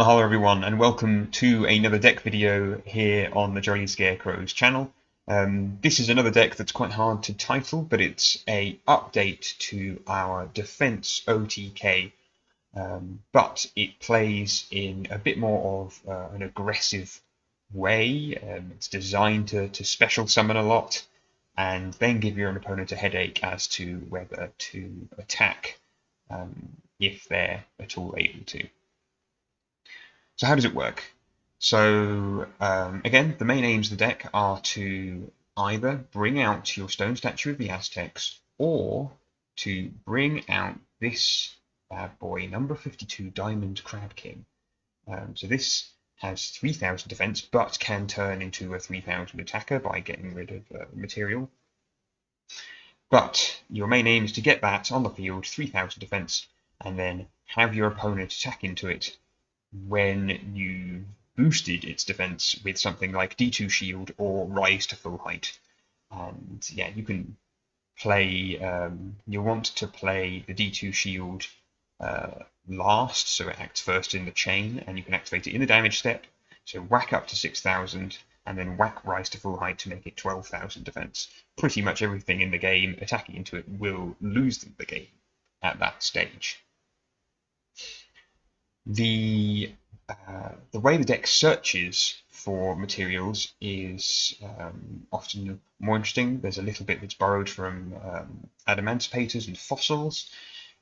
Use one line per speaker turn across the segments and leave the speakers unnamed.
Mahalo everyone, and welcome to another deck video here on the Jolly Scarecrows channel. This is another deck that's quite hard to title, but it's a update to our defense OTK, but it plays in a bit more of an aggressive way. It's designed to special summon a lot and then give your opponent a headache as to whether to attack if they're at all able to. So how does it work? So again, the main aims of the deck are to either bring out your stone statue of the Aztecs or to bring out this bad boy, number 52 Diamond Crab King. So this has 3000 defense, but can turn into a 3000 attacker by getting rid of material. But your main aim is to get that on the field, 3000 defense, and then have your opponent attack into it when you boosted its defense with something like D2 shield or rise to full height. And yeah, you can play, you'll want to play the D2 shield last, so it acts first in the chain, and you can activate it in the damage step. So whack up to 6000 and then whack rise to full height to make it 12,000 defense. Pretty much everything in the game attacking into it will lose the game at that stage. The way the deck searches for materials is often more interesting. There's a little bit that's borrowed from adamanticators and fossils.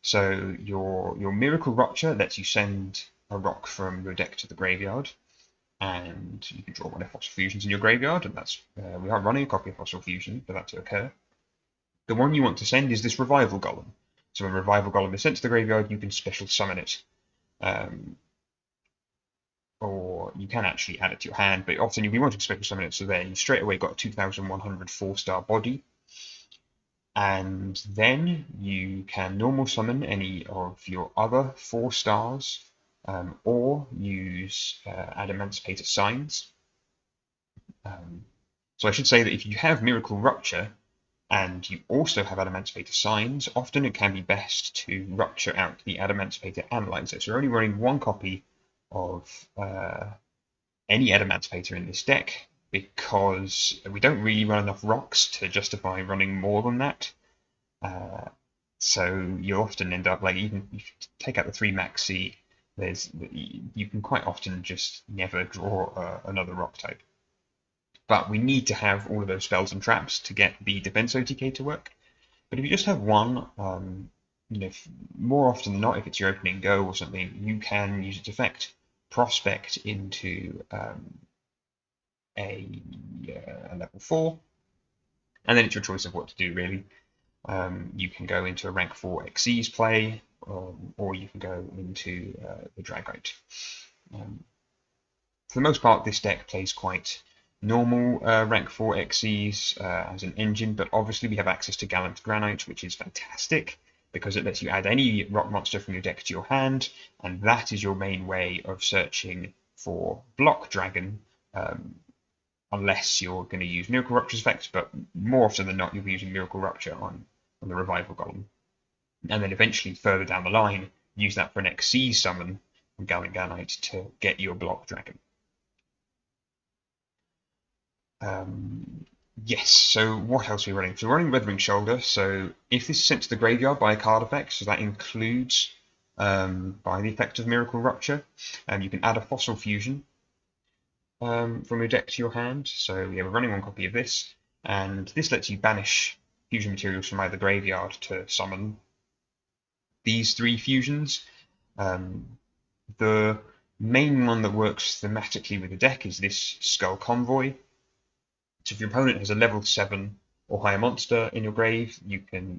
So your Miracle Rupture lets you send a rock from your deck to the graveyard, and you can draw one of Fossil Fusions in your graveyard, and that's we are running a copy of Fossil Fusion for that to occur. The one you want to send is this Revival Golem. So when Revival Golem is sent to the graveyard, you can special summon it. Or you can actually add it to your hand, but often you'll be wanting to special summon it, so then you straight away got a 2100 4-star body. And then you can normal summon any of your other 4 stars, or use Adamanticator Signs. So I should say that if you have Miracle Rupture and you also have Adamanticator Signs, often it can be best to rupture out the Adamanticator Analyzer. So you're only running one copy of any Adamanticator in this deck, because we don't really run enough rocks to justify running more than that. So you'll often end up, like, even if you take out the 3 Maxi, you can quite often just never draw another rock type. But we need to have all of those spells and traps to get the defense OTK to work. But if you just have one, more often than not, if it's your opening go or something, you can use its effect, prospect into a level 4, and then it's your choice of what to do, really. You can go into a rank 4 Xyz play, or you can go into the Dragite. For the most part, this deck plays quite normal rank 4 Xyz as an engine, but obviously we have access to Gallant Granite, which is fantastic because it lets you add any rock monster from your deck to your hand, and that is your main way of searching for Block Dragon, unless you're going to use Miracle Rupture's effects, but more often than not you'll be using Miracle Rupture on the Revival Golem. And then eventually further down the line, use that for an Xyz summon from Gallant Granite to get your Block Dragon. Yes, so what else are we running? So we're running Weathering Shoulder, so if this is sent to the graveyard by a card effect, so that includes by the effect of Miracle Rupture, you can add a Fossil Fusion from your deck to your hand. So yeah, we're running one copy of this, and this lets you banish fusion materials from either graveyard to summon these 3 fusions. The main one that works thematically with the deck is this Skull Convoy. So if your opponent has a level 7 or higher monster in your grave, you can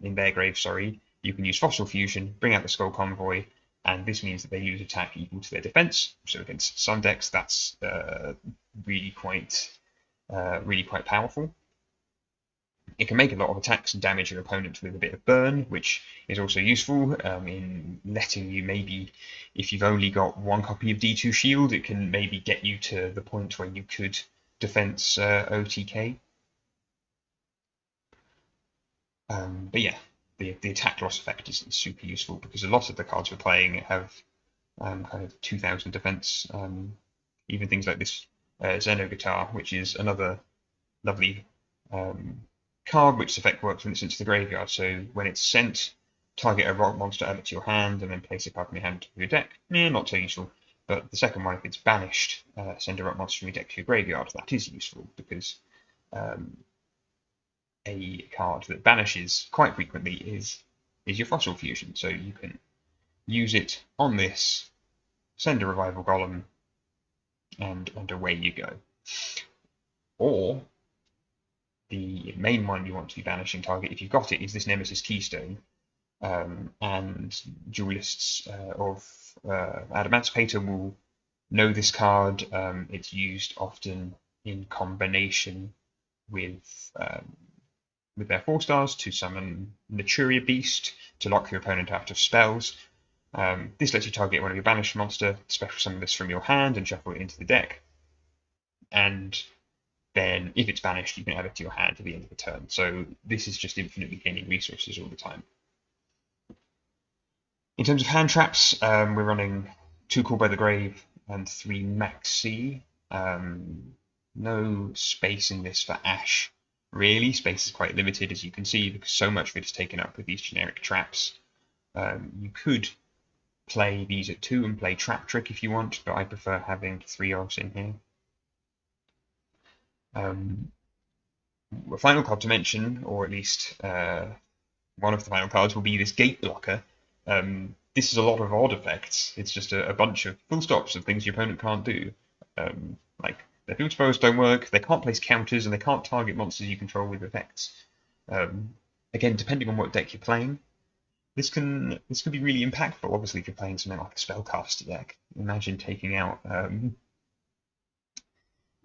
use Fossil Fusion, bring out the Skull Convoy, and this means that they lose attack equal to their defense. So against some decks, that's really quite powerful. It can make a lot of attacks and damage your opponent with a bit of burn, which is also useful in letting you, maybe if you've only got one copy of D2 shield, it can maybe get you to the point where you could defense OTK. But yeah, the attack loss effect is super useful because a lot of the cards we're playing have kind of 2000 defense. Even things like this Zeno guitar, which is another lovely card, which effect works when it's sent to the graveyard. So when it's sent, target a rock monster, add it to your hand, and then place a card from your hand to your deck. Not so useful. But the second one, if it's banished, send a rock monster from your deck to your graveyard. That is useful because a card that banishes quite frequently is your Fossil Fusion. So you can use it on this, send a Revival Golem, and away you go. Or the main one you want to be banishing target, if you've got it, is this Nemesis Keystone. And duelists of Adamantipator will know this card. It's used often in combination with their 4-stars to summon Naturia Beast to lock your opponent out of spells. This lets you target one of your banished monster, special summon this from your hand, and shuffle it into the deck. And then, if it's banished, you can add it to your hand at the end of the turn. So this is just infinitely gaining resources all the time. In terms of hand traps, we're running 2 Call by the Grave and 3 Maxi. No space in this for Ash, really. Space is quite limited, as you can see, because so much of it is taken up with these generic traps. You could play these at 2 and play Trap Trick if you want, but I prefer having 3 Ogs in here. A final card to mention, or at least one of the final cards, will be this Gate Blocker. This is a lot of odd effects. It's just a bunch of full stops of things your opponent can't do. Like, their field spells don't work, they can't place counters, and they can't target monsters you control with effects. Again, depending on what deck you're playing, this can be really impactful. Obviously, if you're playing something like a Spellcaster deck, imagine taking out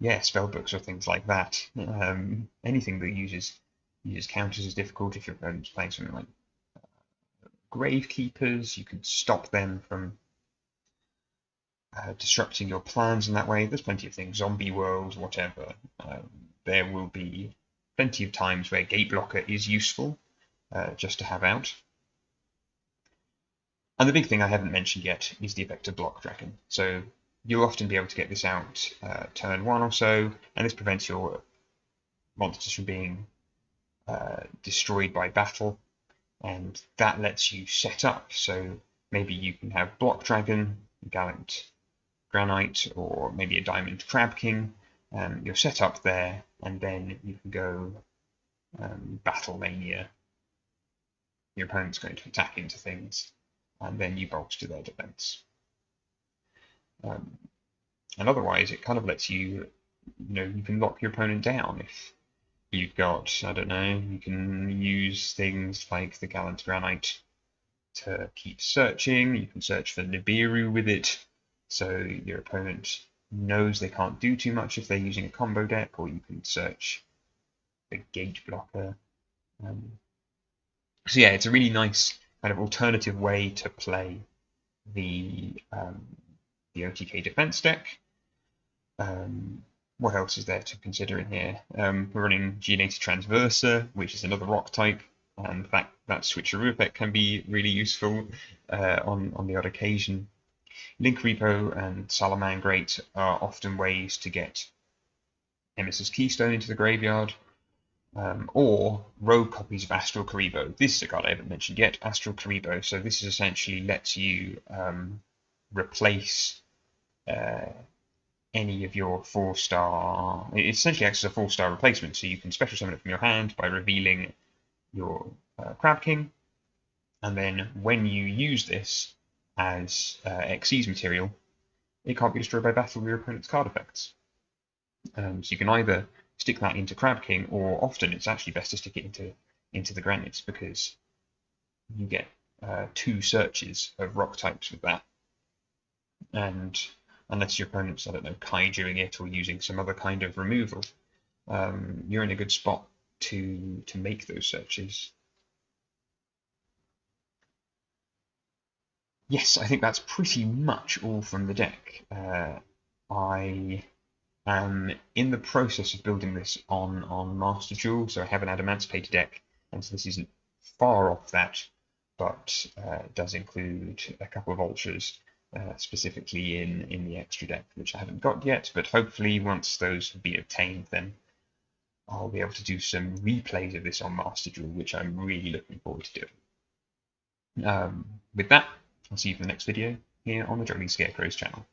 spellbooks or things like that. Anything that uses counters is difficult. If your opponent's playing something like Gravekeepers, you can stop them from disrupting your plans in that way. There's plenty of things, zombie worlds, whatever. There will be plenty of times where Gate Blocker is useful just to have out. And the big thing I haven't mentioned yet is the effect of Block Dragon. So you'll often be able to get this out turn 1 or so, and this prevents your monsters from being destroyed by battle, and that lets you set up. So maybe you can have Block Dragon, Gallant Granite, or maybe a Diamond Crab King. You're set up there, and then you can go Battle Mania. Your opponent's going to attack into things, and then you bolster their defense. And otherwise, it kind of lets you, you can lock your opponent down. If you've got, I don't know, you can use things like the Gallant Granite to keep searching. You can search for Nibiru with it, so your opponent knows they can't do too much if they're using a combo deck, or you can search the Gate Blocker. So yeah, it's a really nice kind of alternative way to play the OTK defense deck. What else is there to consider in here? We're running Geonated Transverser, which is another rock type, and that switcheroo effect can be really useful on the odd occasion. Link Repo and Salamangrate are often ways to get Nemesis Keystone into the graveyard, or rogue copies of Astral Karibo. This is a card I haven't mentioned yet, Astral Karibo. So this is essentially lets you replace any of your 4-star. It essentially acts as a 4-star replacement, so you can special summon it from your hand by revealing your Crab King, and then when you use this as Xyz material, it can't be destroyed by battle with your opponent's card effects. So you can either stick that into Crab King, or often it's actually best to stick it into the granites, because you get 2 searches of rock types with that. And unless your opponent's, I don't know, kaijuing it or using some other kind of removal, you're in a good spot to make those searches. Yes, I think that's pretty much all from the deck. I am in the process of building this on Master Duel, so I have an Adamantipator deck, and so this isn't far off that, but it does include a couple of ultras specifically in the extra deck, which I haven't got yet, but hopefully once those have been obtained, then I'll be able to do some replays of this on Master Duel, which I'm really looking forward to doing. With that, I'll see you for the next video here on the Jolly Scarecrows channel.